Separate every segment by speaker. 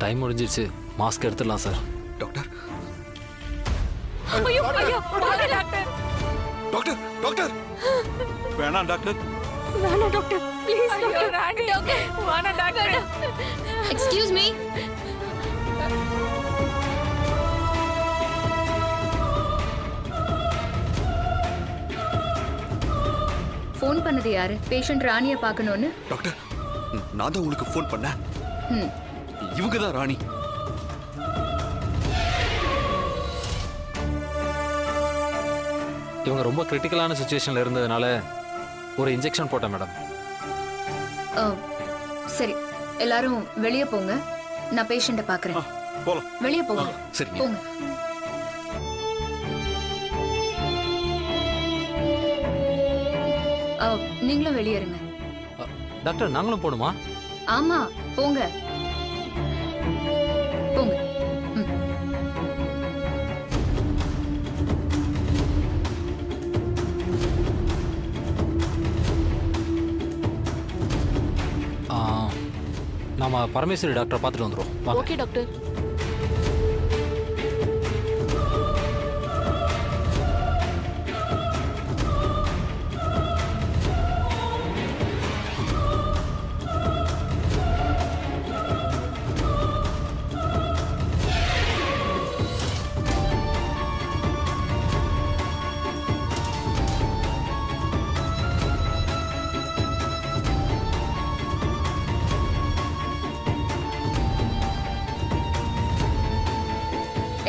Speaker 1: Time முடிஞ்சிருச்சு, mask எடுத்துடலாம் sir.
Speaker 2: Doctor
Speaker 3: ஐயோ ஐயோ வாங்க டாக்டர்.
Speaker 2: டாக்டர் டாக்டர் வேணாம் டாக்டர்.
Speaker 3: வேணாம் டாக்டர் ப்ளீஸ் டாக்டர். ராணி வேணாம் டாக்டர்.
Speaker 4: Excuse me. ஃபோன் பண்ணது யாரு? பேஷண்ட் ராணியை பார்க்கணும்னு.
Speaker 2: டாக்டர் நான் தான் உங்களுக்கு ஃபோன் பண்ணேன்.
Speaker 4: ம்.
Speaker 2: இவங்க தான் ராணி.
Speaker 1: இவங்க ரொம்ப கிரிட்டிக்கலான சுச்சுவேஷனில் இருந்ததுனால ஒரு இன்ஜெக்ஷன் போட்டேன் மேடம்.
Speaker 4: சரி, எல்லாரும் வெளியே போங்க. நான் பேஷண்ட்டை பார்க்குறேன்.
Speaker 2: போலாம்.
Speaker 4: வெளியே போங்க.
Speaker 2: சரி
Speaker 4: போங்க. நீங்களும் வெளியே இருங்க.
Speaker 1: டாக்டர் நாங்களும் போகணுமா?
Speaker 4: ஆமா, போங்க போங்க. ம்.
Speaker 1: நாம பரமேஸ்வரி டாக்டரை பார்த்துட்டு வந்துடுவோம். வாங்க.
Speaker 3: Okay doctor.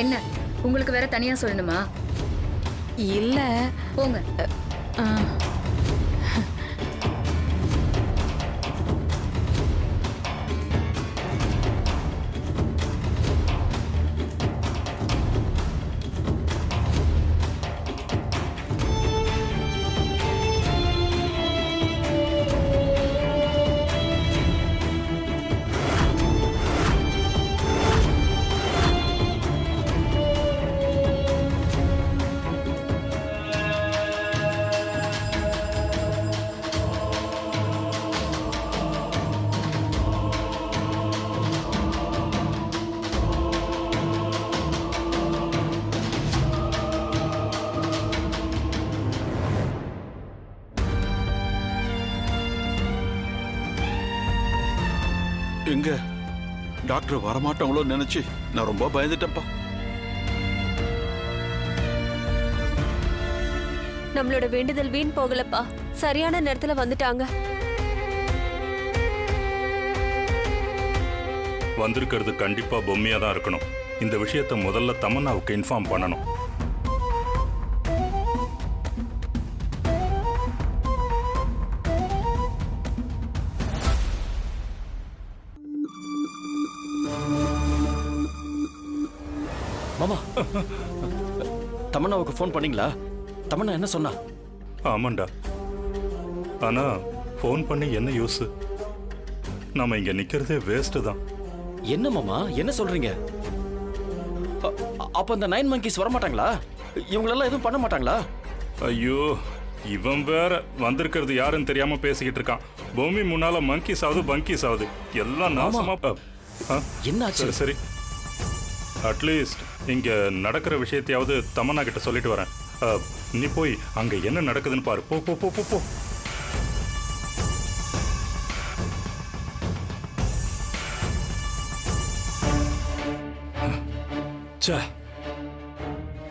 Speaker 4: என்ன, உங்களுக்கு வேற தனியா சொல்லணுமா?
Speaker 3: இல்ல
Speaker 4: போங்க.
Speaker 2: எங்க டாக்டர் வரமாட்டாங்களோ நினைச்சு நான் ரொம்ப பயந்துட்டேன்ப்பா.
Speaker 3: நம்மளோட வேண்டுதல் வீண் போகலப்பா. சரியான நேரத்துல வந்துட்டாங்க.
Speaker 5: வந்திருக்கிறது கண்டிப்பா பொம்மையா தான் இருக்கணும். இந்த விஷயத்தை முதல்ல தமன்னாவுக்கு இன்ஃபார்ம் பண்ணணும்.
Speaker 6: மாமா, தமன்னாவுக்கு ஃபோன் பண்ணீங்களா? தமன்னா என்ன சொன்னா?
Speaker 5: ஆமாண்டா, ஆனா ஃபோன் பண்ணி என்ன யூஸ்? நாம இங்க நிக்கிறதே வேஸ்ட் தான்.
Speaker 6: என்ன மாமா, என்ன சொல்றீங்க? அப்ப அந்த 9 monkeys வர மாட்டாங்களா? இவங்களெல்லாம் எதுவும் பண்ண மாட்டாங்களா?
Speaker 5: ஐயோ, இவன் வேற வந்திருக்கிறது யாருன்னு தெரியாம பேசிக்கிட்டு இருக்கான். பூமி முன்னால மங்கீஸ் ஆகுது, பங்கீஸ் ஆகுது, எல்லாம் நாசமா.
Speaker 6: என்னாச்சு?
Speaker 5: சரி சரி, அட்லீஸ்ட் இங்க நடக்கிற விஷயத்தையாவது தமன்னா கிட்ட சொல்லிட்டு வரேன். நீ போய் அங்க என்ன நடக்குதுன்னு பாரு. போ போ போ போ போ.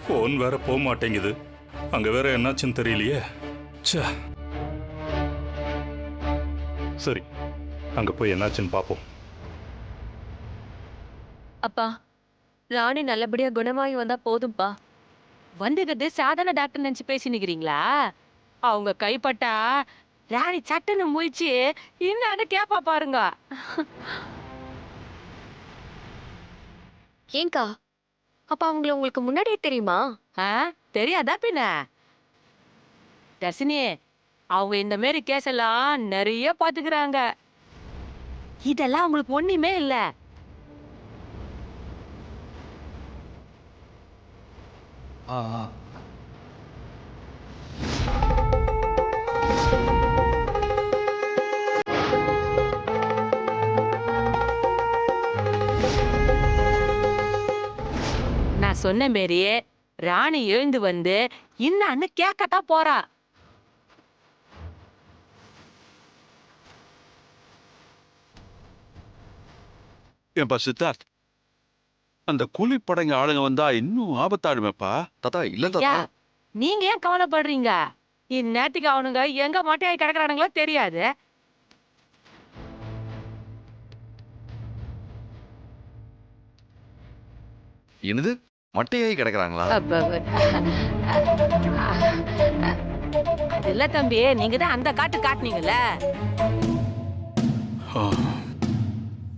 Speaker 5: போன் வேற போக மாட்டேங்குது. அங்க வேற என்னாச்சுன்னு தெரியலையே. சரி, அங்க போய் என்னாச்சுன்னு பாப்போம்.
Speaker 3: அப்பா, ராணி நல்லபடியா குணமாகி வந்தா போதும்பா. வந்துகிறது சாதாரண டாக்டர் நினைச்சு பேசினுக்கிறீங்களா? அவங்க கைப்பட்டா ராணி சட்டுன்னு முழிச்சு என்னன்னு கேப்பா பாருங்க. ஏங்கா, அப்ப அவங்கள உங்களுக்கு முன்னாடியே தெரியுமா? தெரியாதா பின்ன? தர்சினி, அவங்க இந்த மாதிரி கேஸ் எல்லாம் நிறைய பாத்துக்கிறாங்க. இதெல்லாம் அவங்களுக்கு ஒண்ணுமே இல்ல. நான் சொன்ன மாரியே ராணி எழுந்து வந்து இன்னான்னு கேட்கத்தான் போறா.
Speaker 2: ஏன்பா சித்தார்த், அந்த கூலிப்படைங்க ஆளுங்க வந்தா இன்னும் ஆபத்தாடுமேப்பா.
Speaker 7: தாத்தா இல்ல
Speaker 3: ஐயா,
Speaker 7: தாத்தா.
Speaker 3: நீங்க ஏன் கவலைப்படுறீங்க? இந்நேரத்துக்கு அவனுங்க எங்க மட்டையாய் கிடக்குறானுங்களோ தெரியாது.
Speaker 7: என்னது மட்டையாகி கிடக்குறாங்களா?
Speaker 3: அது இல்ல தம்பி, நீங்க தான் அந்த காட்டு காட்டுனீங்கல்ல.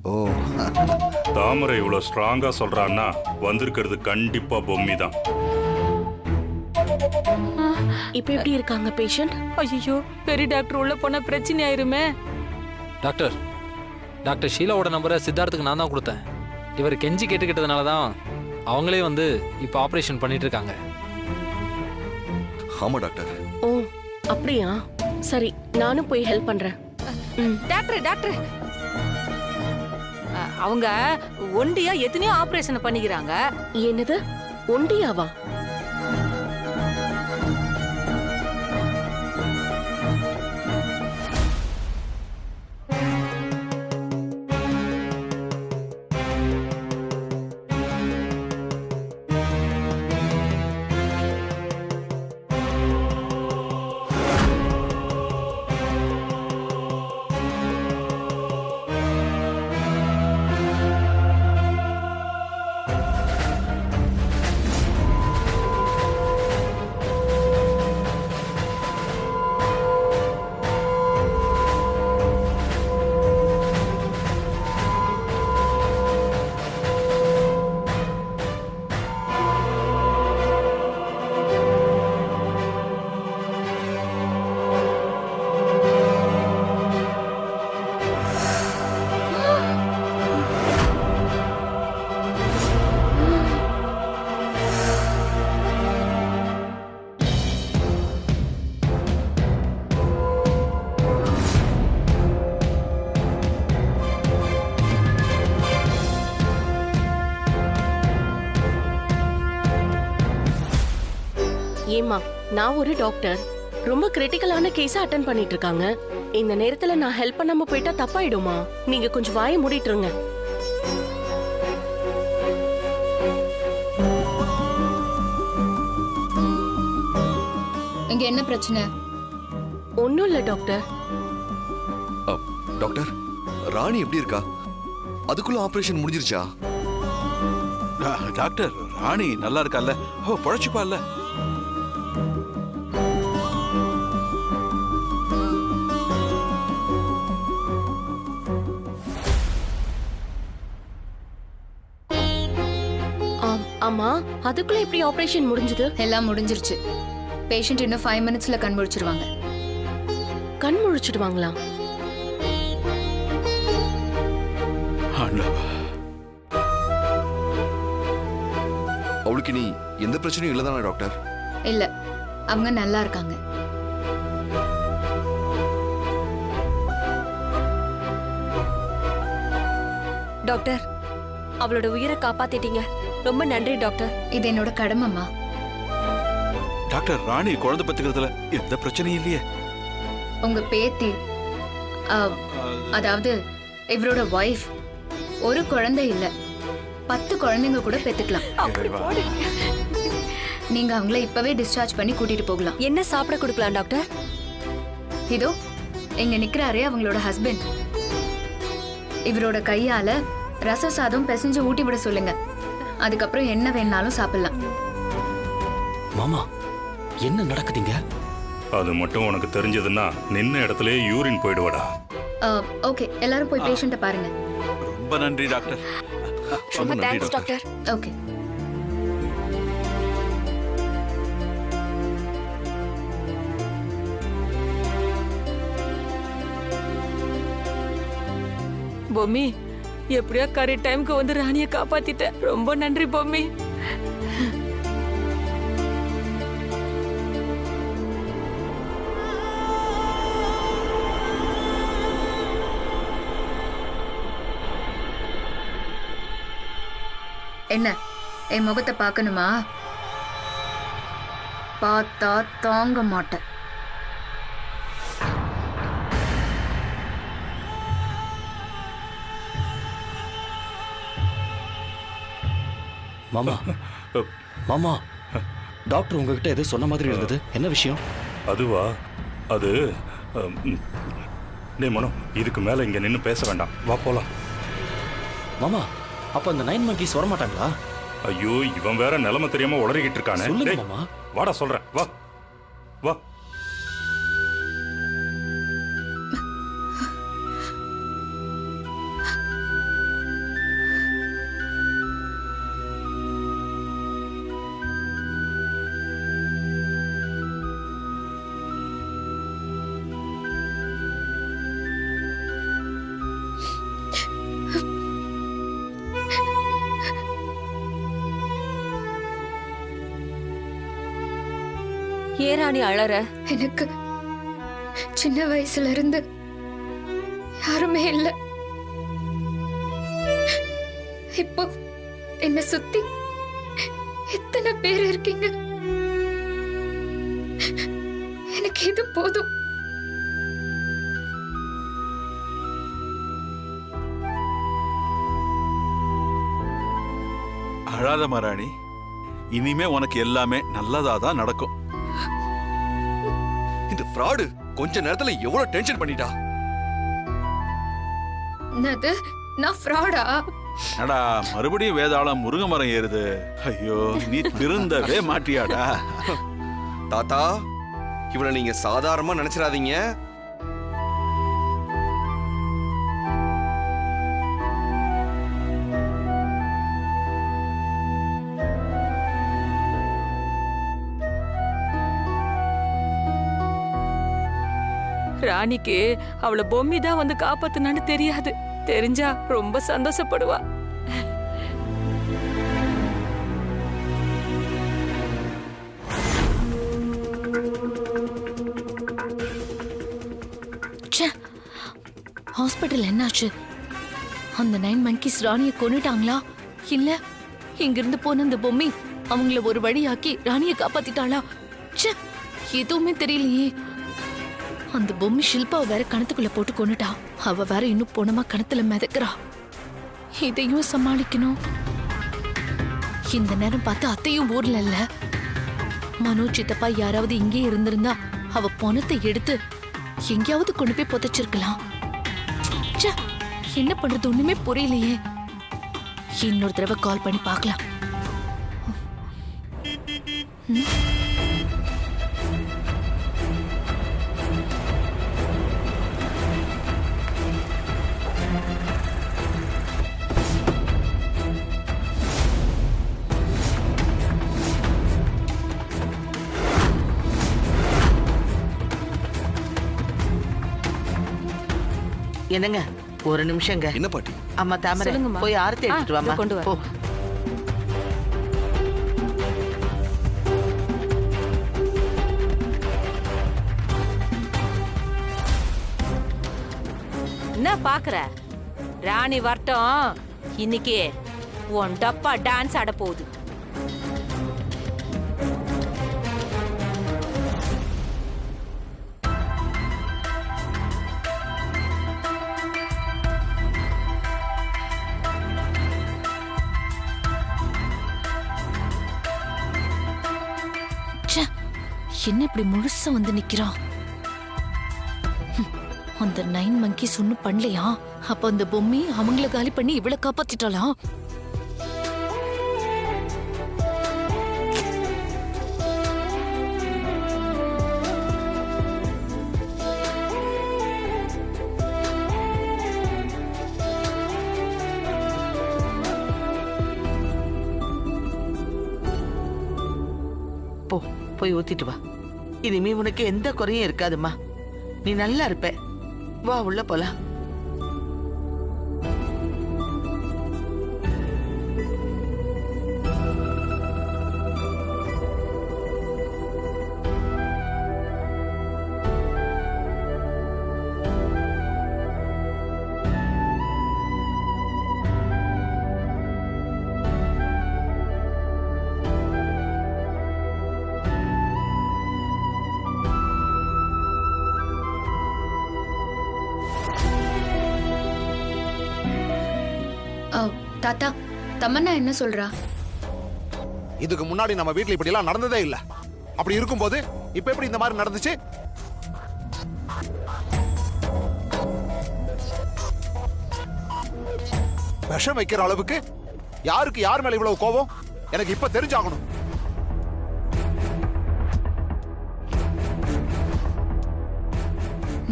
Speaker 7: ஓ
Speaker 5: தாமரை இவ்வளவு ஸ்ட்ராங்கா சொல்றான்னா வந்திருக்கிறது கண்டிப்பா பொம்மி தான்.
Speaker 8: இப்ப எப்படி இருக்காங்க பேஷண்ட்?
Speaker 3: ஐயோ, பெரிய டாக்டர் உள்ள போனா பிரச்சனை ஆயிருமே.
Speaker 1: டாக்டர் டாக்டர் ஷீலாவோட நம்பரை சித்தார்த்துக்கு நான் தான் கொடுத்தேன். இவர் கெஞ்சி கேட்டுக்கிட்டதுனால தான் அவங்களே வந்து இப்போ ஆப்ரேஷன் பண்ணிட்டு இருக்காங்க.
Speaker 7: ஆமா டாக்டர்.
Speaker 8: ஓ அப்படியா? சரி, நானும் போய் ஹெல்ப் பண்றேன்.
Speaker 3: டாக்டர் அவங்க ஒண்டியா எத்தனையோ ஆபரேஷன் பண்ணிக்கிறாங்க.
Speaker 8: என்னது ஒண்டியாவா? ஏமா, நான் ஒரு டாக்டர். ரொம்ப கிரிட்டிக்கலான கேஸ அட்டெண்ட் பண்ணிட்டு இருக்காங்க. இந்த நேரத்துல நான் ஹெல்ப் பண்ணாம போயிட்டா தப்பாயிடுமா? நீங்க கொஞ்சம் வாயை மூடிட்டுருங்க.
Speaker 4: இங்க என்ன பிரச்சனை?
Speaker 8: ஒன்னும் இல்ல டாக்டர்.
Speaker 7: டாக்டர் ராணி எப்படி இருக்கா? அதுக்குள்ள ஆபரேஷன் முடிஞ்சிருச்சா?
Speaker 2: டாக்டர் ராணி நல்லா இருக்கால்ல? அவ பழச்சுப்பால்ல?
Speaker 8: ஆமா, அதுக்குள்ள எப்படி ஆபரேஷன் முடிஞ்சது?
Speaker 4: எல்லாம் முடிஞ்சிருச்சு. பேஷண்ட் இன்னும் 5 மினிட்ஸ்ல கண் முழிச்சிருவாங்க.
Speaker 8: கண் முழிச்சிடுவாங்களா?
Speaker 2: ஆண்டவா,
Speaker 7: அவளுக்கு நீ எந்த பிரச்சனையும் இல்லதானே டாக்டர்?
Speaker 4: இல்ல, அவங்க நல்லா இருக்காங்க.
Speaker 9: டாக்டர், அவளோட உயிரை காப்பாத்திட்டீங்க. ரொம்ப நன்றி டாக்டர்.
Speaker 4: இது என்னோட கடமைம்மா.
Speaker 2: டாக்டர் ராணி குழந்தை பத்துக்கிறதுல எந்த பிரச்சனையும் இல்லையே?
Speaker 4: உங்க பேத்தி, அதாவது இவரோட வைஃப், ஒரு குழந்தை இல்ல 10 குழந்தைங்க கூட பெத்துக்கலாம். நீங்க அவங்கள இப்பவே டிஸ்சார்ஜ் பண்ணி கூட்டிட்டு போகலாம்.
Speaker 9: என்ன சாப்பிட கொடுக்கலாம் டாக்டர்?
Speaker 4: இதோ இங்க நிக்கிறாரே அவங்களோட ஹஸ்பண்ட். இவரோட கையால ரச சாதம் பிசைஞ்சு ஊட்டி விட சொல்லுங்க. அதுக்கப்புறம் என்ன வேணாலும் சாப்பிடலாம்.
Speaker 6: மாமா, என்ன நடக்குதுங்க?
Speaker 5: அது மட்டும் உனக்கு தெரிஞ்சதுன்னா நின்ன இடத்துலயே யூரின் போயிடுவாடா.
Speaker 4: ஓகே, எல்லாரும் போய் பேஷண்ட்டை பாருங்க.
Speaker 2: ரொம்ப நன்றி டாக்டர்.
Speaker 9: ரொம்ப தேங்க்ஸ் டாக்டர்.
Speaker 4: ஓகே.
Speaker 3: பொம்மி, எப்படியோ கரெக்ட் டைம்க்கு வந்து ராணியை காப்பாத்திட்ட. ரொம்ப நன்றி பொம்மி.
Speaker 4: என்ன என் முகத்தை பார்க்கணுமா? பார்த்தா தாங்க மாட்டேன்.
Speaker 6: மாமா மாமா, டாக்டர் உங்ககிட்ட எது சொன்ன மாதிரி இருந்தது. என்ன விஷயம்?
Speaker 5: அதுவா? அது டேய் மனோ, இதுக்கு மேல இங்க நின்னு பேச வேண்டாம், வா போலாம்.
Speaker 6: மாமா, அப்ப அந்த 9 monkeys வர மாட்டாங்களா?
Speaker 5: ஐயோ, இவன் வேற நிலைமை தெரியாம உளறிக்கிட்டு இருக்கானே.
Speaker 6: சொல்லுங்க
Speaker 5: டேய்,
Speaker 6: மாமா.
Speaker 5: வாடா சொல்றேன், வா வா.
Speaker 9: ஏன் ராணி அழற?
Speaker 4: எனக்கு சின்ன வயசுல இருந்து யாருமே இல்ல. இப்போ என்ன சுத்தி எத்தனை பேர் இருக்கீங்க. எனக்கு இது போதும்.
Speaker 2: அழாத மராணி, இனிமே உனக்கு எல்லாமே நல்லதா தான் நடக்கும்.
Speaker 7: இந்த ஃப்ராடு கொஞ்ச நேரத்துல எவ்வளவு டென்ஷன் பண்ணிட்டா.
Speaker 4: என்னது? நான் ஃப்ராடா?
Speaker 2: நடா, மறுபடியும் வேதாளம் முருங்கை மரம் ஏறுது. ஐயோ, நீ திருந்தவே மாட்டியாடா.
Speaker 7: தாத்தா, இவளை நீங்க சாதாரணமா நினைச்சிடாதீங்க.
Speaker 3: ராணிக்கு அவளை பொம்மி தான் வந்து காப்பாத்துனான்னு தெரியாது. தெரிஞ்சா ரொம்ப சந்தோஷப்படுவா.
Speaker 4: ஹாஸ்பிட்டல் என்னாச்சு? அந்த 9 monkeys ராணியை கொன்னுட்டாங்களா? இல்ல இங்கிருந்து போன அந்த பொம்மி அவங்கள ஒரு வழியாக்கி ராணியை காப்பாத்திட்டாளா? ச்சே, எதுவுமே தெரியலையே. அந்த பொம்மி ஷில்பாவை வேற கணத்துக்குள்ள போட்டு கொன்னுட்டா. அவ வேற இன்னும் போனமா கணத்துல மிதக்குறா. இதையும் சமாளிக்கணும். இந்த நேரம் பார்த்து அத்தையும் ஊர்ல இல்ல. மனோ சித்தப்பா யாராவது இங்கே இருந்திருந்தா அவ பணத்தை எடுத்து எங்கேயாவது கொண்டு போய் புதைச்சிருக்கலாம். ச்சே, என்ன பண்றது ஒண்ணுமே புரியலையே. இன்னொரு தடவை கால் பண்ணி பார்க்கலாம்.
Speaker 10: என்னங்க, ஒரு நிமிஷங்க.
Speaker 7: என்ன பாட்டி?
Speaker 10: அம்மா தாமரை,
Speaker 3: சொல்லுங்கம்மா.
Speaker 10: போய் ஆரத்தி எடுத்துட்டு வாமா.
Speaker 3: கொண்டு வா.
Speaker 10: போ.
Speaker 3: என்ன பாக்குற? ராணி வரட்டும், இன்னைக்கு உன் டப்பா டான்ஸ் ஆட போகுது.
Speaker 4: என்ன இப்படி முழுசா வந்து நிக்கிறான்? அந்த 9 monkeys ஒன்னும் பண்ணலையா? அப்ப அந்த பொம்மி அவங்கள காலி பண்ணி இவளை காப்பாத்திட்டாளா?
Speaker 10: போ, போய் ஊத்திட்டு வா. இனிமே உனக்கு எந்த குறையும் இருக்காதும்மா. நீ நல்லா இருப்ப. வா, உள்ள போலாம்.
Speaker 4: தாத்தா தமன்னா என்ன சொல்றா?
Speaker 11: இதுக்கு முன்னாடி நம்ம வீட்ல இப்படி எல்லாம் நடந்ததே இல்ல. அப்படி இருக்கும்போது இப்ப எப்படி இந்த மாதிரி நடந்துச்சு? விஷம் வைக்கிற அளவுக்கு யாருக்கு யார் மேல இவ்வளவு கோபம் எனக்கு இப்ப தெரிஞ்சாகணும்.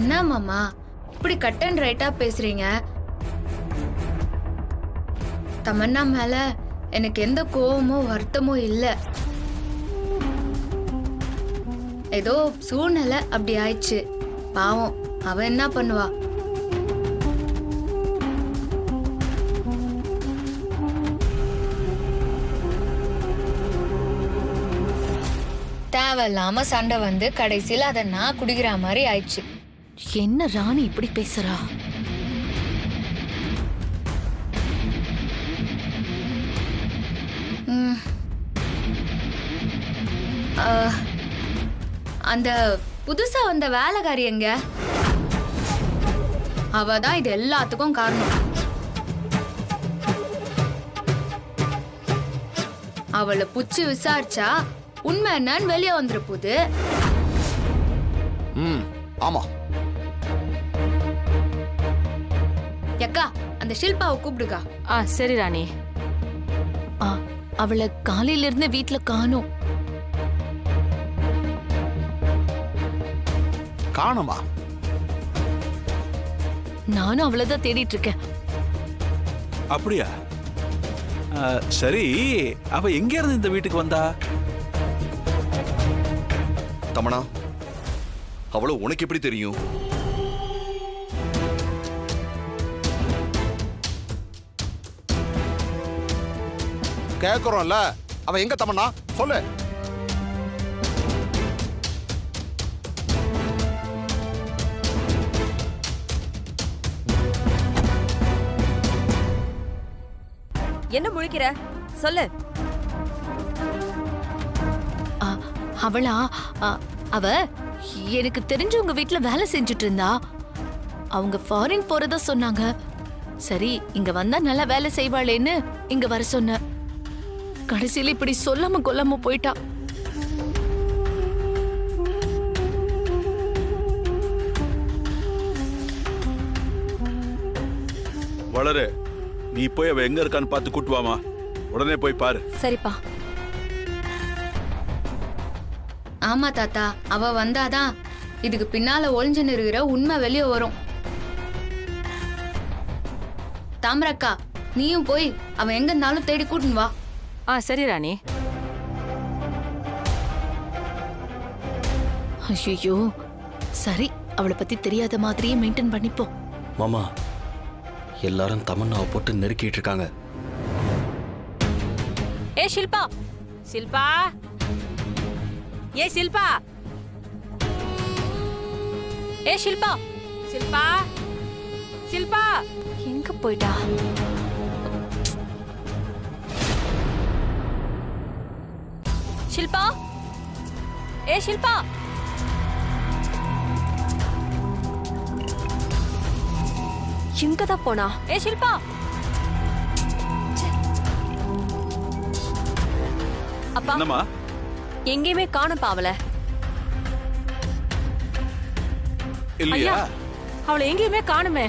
Speaker 4: என்ன மாமா இப்படி கட் அண்ட் ரைட்டா பேசுறீங்க? தமன்னா மேல எனக்கு எந்த கோவமோ வருத்தமோ இல்ல. ஏதோ சூழ்நிலை அப்படி ஆயிடுச்சு. பாவம், அவ என்ன பண்ணுவா? தேவையில்லாம சண்டை வந்து கடைசியில அதை நான் குடிக்கிற மாதிரி ஆயிடுச்சு. என்ன ராணி இப்படி பேசுறா? அந்த புதுசா வந்த வேலைக்காரி எங்க? அவதான் இது எல்லாத்துக்கும் காரணம். அவளை புடிச்சு விசாரிச்சா உண்மை என்னன்னு வெளியே வந்துரு போகுது.
Speaker 11: ஆமா.
Speaker 4: எக்கா, அந்த ஷில்பாவை கூப்பிடுக்கா.
Speaker 3: சரி ராணி.
Speaker 4: அவளை காலையில இருந்து வீட்டுல காணோம்.
Speaker 11: காணுமா?
Speaker 4: நானும் அவளைதான் தேடிட்டு இருக்கேன்.
Speaker 2: அப்படியா? சரி, அவ எங்க இருந்து இந்த வீட்டுக்கு வந்தா?
Speaker 7: தமனா, அவளோ உனக்கு எப்படி தெரியும்?
Speaker 11: கேக்குறோம்ல, அவ எங்க தமன்னா சொல்லு.
Speaker 9: என்ன முழிக்கிற? சொல்லு.
Speaker 4: அவளா? அவ எனக்கு தெரிஞ்சவங்க வீட்டுல வேலை செஞ்சுட்டு இருந்தா. அவங்க ஃபாரின் போறதா சொன்னாங்க. சரி, இங்க வந்தா நல்லா வேலை செய்வாளேன்னு இங்க வர சொன்ன. கடைசியில இப்படி சொல்லாம கொல்லாம போயிட்டா.
Speaker 2: வளரு, நீ போய் அவ எங்க இருக்கான்னு பார்த்து கூட்டு வாமா. உடனே போய் பாரு.
Speaker 9: சரிப்பா.
Speaker 4: ஆமா தாத்தா, அவ வந்தாதான் இதுக்கு பின்னால ஒளிஞ்சு நிறுகிற உண்மை வெளியே வரும். தாமரக்கா, நீயும் போய் அவன் எங்க இருந்தாலும் தேடி கூட்டின்னு வா.
Speaker 3: சரி ராணி.
Speaker 4: ஐயோ, சரி, அவளை பத்தி தெரியாத மாதிரியே மெயின்டைன் பண்ணிப்போம்.
Speaker 6: மாமா, எல்லாரும் தமன்னாவை போட்டு நெருக்கிட்டு இருக்காங்க.
Speaker 3: ஏ ஷில்பா, ஷில்பா, ஏ ஷில்பா, ஏ ஷில்பா, ஷில்பா, ஷில்பா,
Speaker 4: எங்க போயிட்டா?
Speaker 3: ஷில்பா, ஏ ஷில்பா.
Speaker 9: எங்கதான் போனா?
Speaker 3: ஏ ஷில்பா.
Speaker 9: அப்பா,
Speaker 2: என்னம்மா?
Speaker 9: எங்கேயுமே காணப்பா அவளை.
Speaker 2: இல்லையா?
Speaker 3: அவளை எங்கேயுமே காணுமே.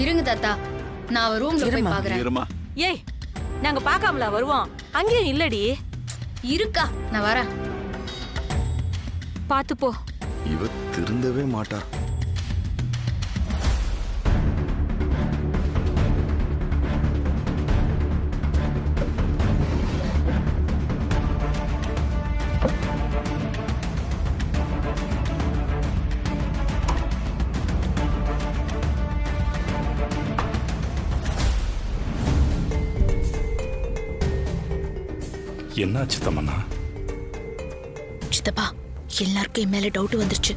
Speaker 4: இருங்க தாத்தா, நான் அவ ரூம்ல போய் பாக்குறேன்.
Speaker 2: இருமா.
Speaker 3: ஏய், நாங்க பார்க்காமல வருவோம். அங்கேயும் இல்லடி.
Speaker 4: இருக்கா, நான் வரேன்.
Speaker 3: பாத்து போ.
Speaker 7: இவ திருந்தவே மாட்டா.
Speaker 5: என்னாச்சு தமன்னா?
Speaker 4: சித்தப்பா, எல்லாருக்கும் என் மேல டவுட் வந்துருச்சு.